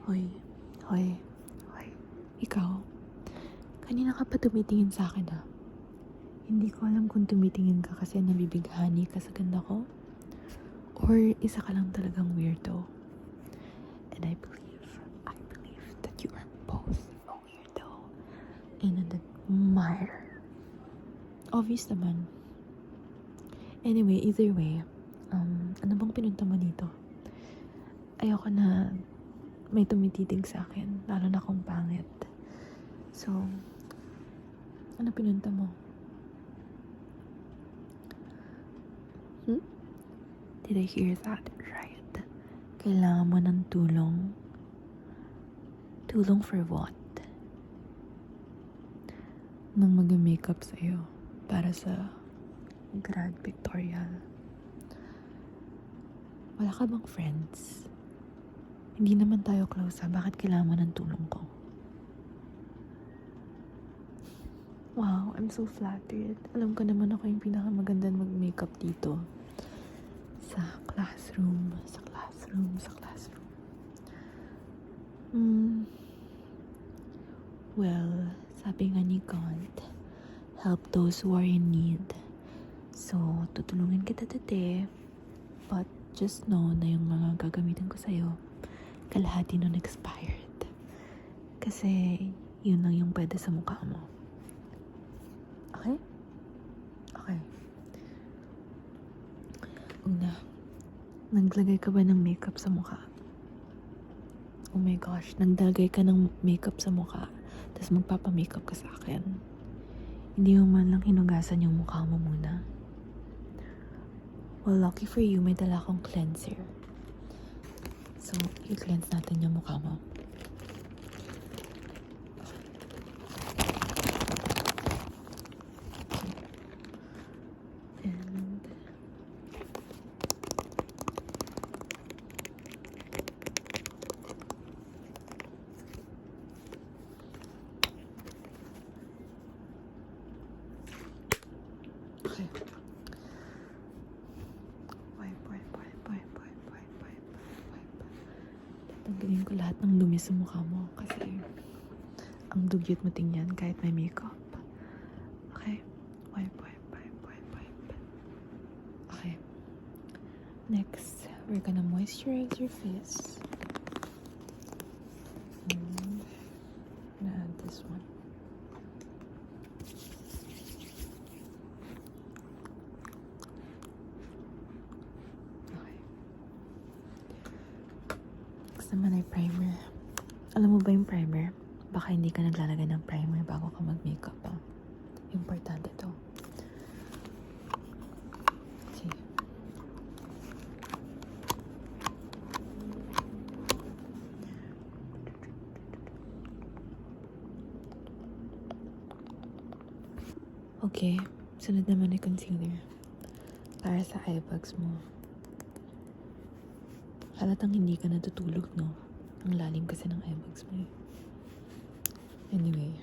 Hoy, hoy, hoy. Ikaw, kanina ka pa tumitingin sa akin ha. Hindi ko alam kung tumitingin ka kasi nabibighani ka sa ganda ko or isa ka lang talagang weirdo. And I believe that you are both a weirdo and an admirer. Obvious naman. Anyway, either way, ano bang pinunta mo dito? Ayoko na may tumititig sa akin, lalo na kung pangit. So, ano pinunta mo? Did I hear that right? Kailangan mo ng tulong? Tulong for what? Nang mag-makeup sa'yo para sa grad pictorial. Wala ka bang friends? Hindi naman tayo close ha. Bakit kailangan mo ng tulong ko? Wow, I'm so flattered. Alam ko naman ako yung pinakamagandang mag-makeup dito. Sa classroom. Well, sabi nga ni God, help those who are in need. So, tutulungin kita today. But just know na yung mga gagamitin ko sa'yo, kalahati nun expired. Kasi, yun lang yung pwede sa mukha mo. Okay? Okay. Una, naglagay ka ba ng makeup sa mukha? Oh my gosh, nagdalagay ka ng makeup sa mukha, tapos magpapamakeup ka sa akin. Hindi mo man lang hinugasan yung mukha mo muna. Well, lucky for you, may dala akong cleanser. So, i-cleanse natin yung mukha mo. And okay. Tatanggalin ko lahat ng dumi sa mukha mo kasi ang dugyot mo tingnan kahit may makeup. Okay? Wipe. Okay. Next, we're gonna moisturize your face. And I'm gonna add this one. Okay. Next naman ay primer. Alam mo ba yung primer? Baka hindi ka naglalagay ng primer bago ka mag-makeup ha. Importante to. Okay. Okay, sunod naman ay concealer. Para sa eye bags mo. Halatang hindi ka natutulog, no? Ang lalim kasi ng eye bags mo eh. Anyway,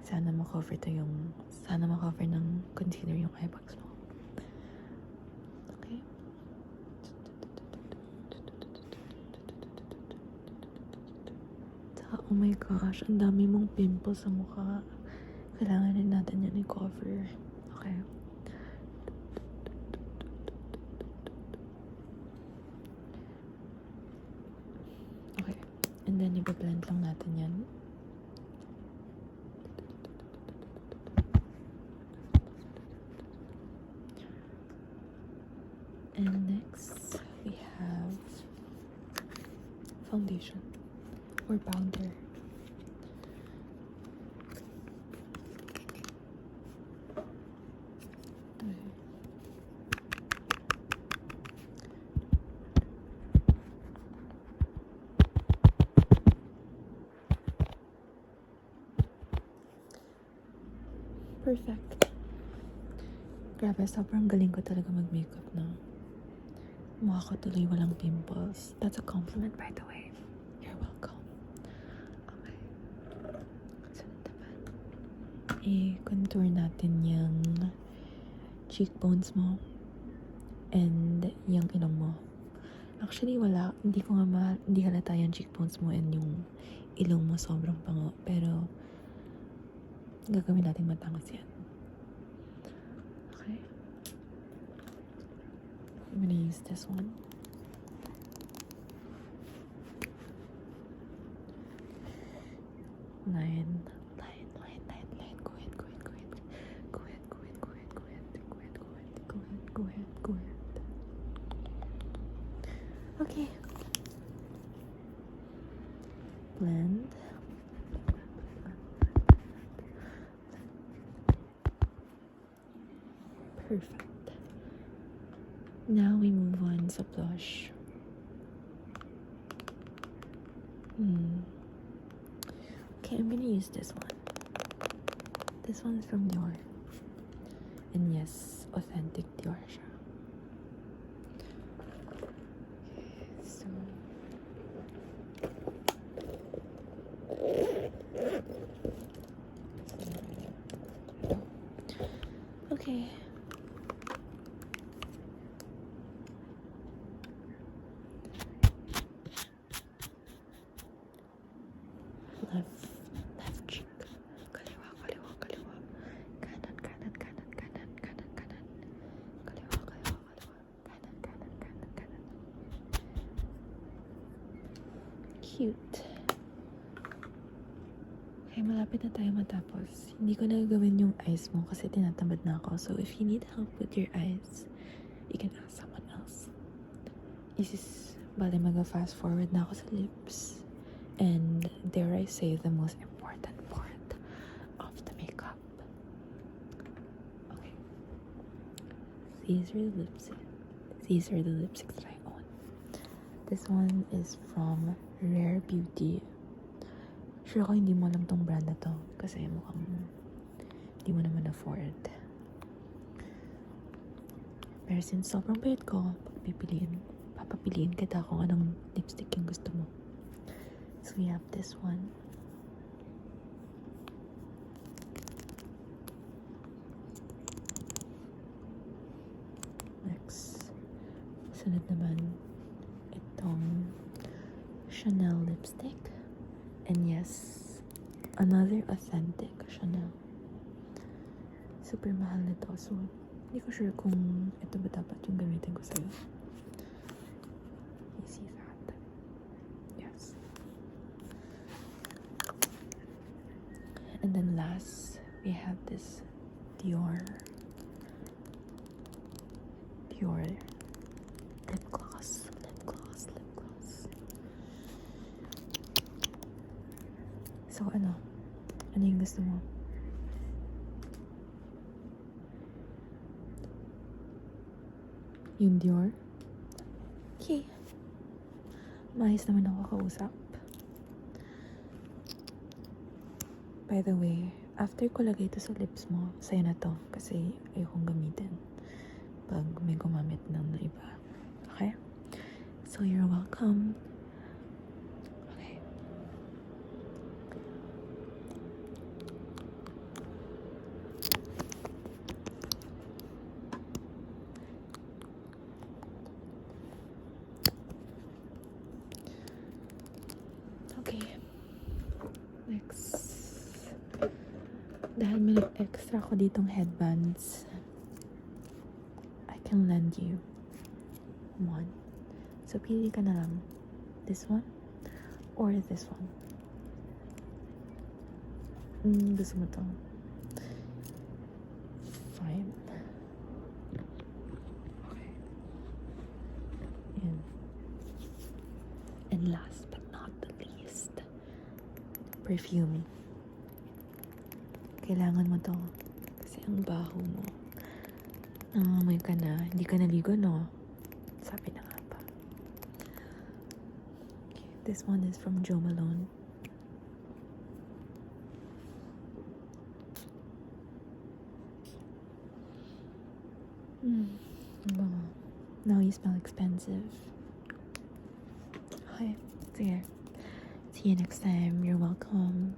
sana makover ng concealer yung eye bags mo. Okay? Saka, oh my gosh, ang dami mong pimples sa mukha. Kailangan din natin yan i-cover. Okay? Okay. And then, i-blend lang natin yan. And next, we have foundation or powder. Perfect. Grabe, sobrang galing ko talaga mag-makeup na. Mukha ko tuloy walang pimples. That's a compliment, by the way. You're welcome. Okay. Sunod naman. I-contour natin yung cheekbones mo and yung ilong mo. Actually, wala. Hindi ko nga hindi halata yung cheekbones mo and yung ilong mo sobrang pango. Pero, gagawin natin matangos yan. Okay. I'm gonna use this one. Line. Go ahead. Go ahead. Okay. Blend. Perfect. Now we move on to blush. Okay, I'm gonna use this one. This one's from Dior. And yes, authentic Dior siya. Okay. Left cheek. Kaliwa. Kanan. Kaliwa. Kanan. Cute. Okay, malapit na tayo matapos. Hindi ko na gawin yung eyes mo kasi tinatamad na ako. So, if you need help with your eyes, you can ask someone else. Bale, mag-fast forward na ako sa lips. And dare I say, the most important part of the makeup. Okay. These are the lipsticks that I own. This one is from Rare Beauty. Sure ako hindi mo alam tong brand na to kasi mukhang hindi mo naman afford. Pero since sobrang bayad ko, papapiliin kita kung anong lipstick yung gusto mo. So we have this one. Next, sunod naman itong Chanel lipstick. And yes, another authentic Chanel. Super mahal nito. So, hindi ko sure kung ito ba dapat yung gamitin ko sa'yo. You see that? Yes. And then last, we have this Dior lip gloss. So, ano yung gusto mo? Yung Dior? Okay. Maayos naman ako kausap. By the way, after ko lagay ito sa lips mo, sa'yo na to. Kasi ayokong gamitin pag may gumamit ng iba. Okay? So, you're welcome. Okay. Next. Dahil may extra ko ditong headbands, I can lend you one. So, pili ka na lang. This one or this one. Gusto mo to? Fine. Okay. Yan. And last but not the least, perfume. Kailangan mo to kasi ang baho mo. Nangangamoy ka na. Hindi ka naligo, no? Sabi na nga ba. Okay, this one is from Jo Malone. Bango. Now you smell expensive. Okay, sige. See you next time. You're welcome.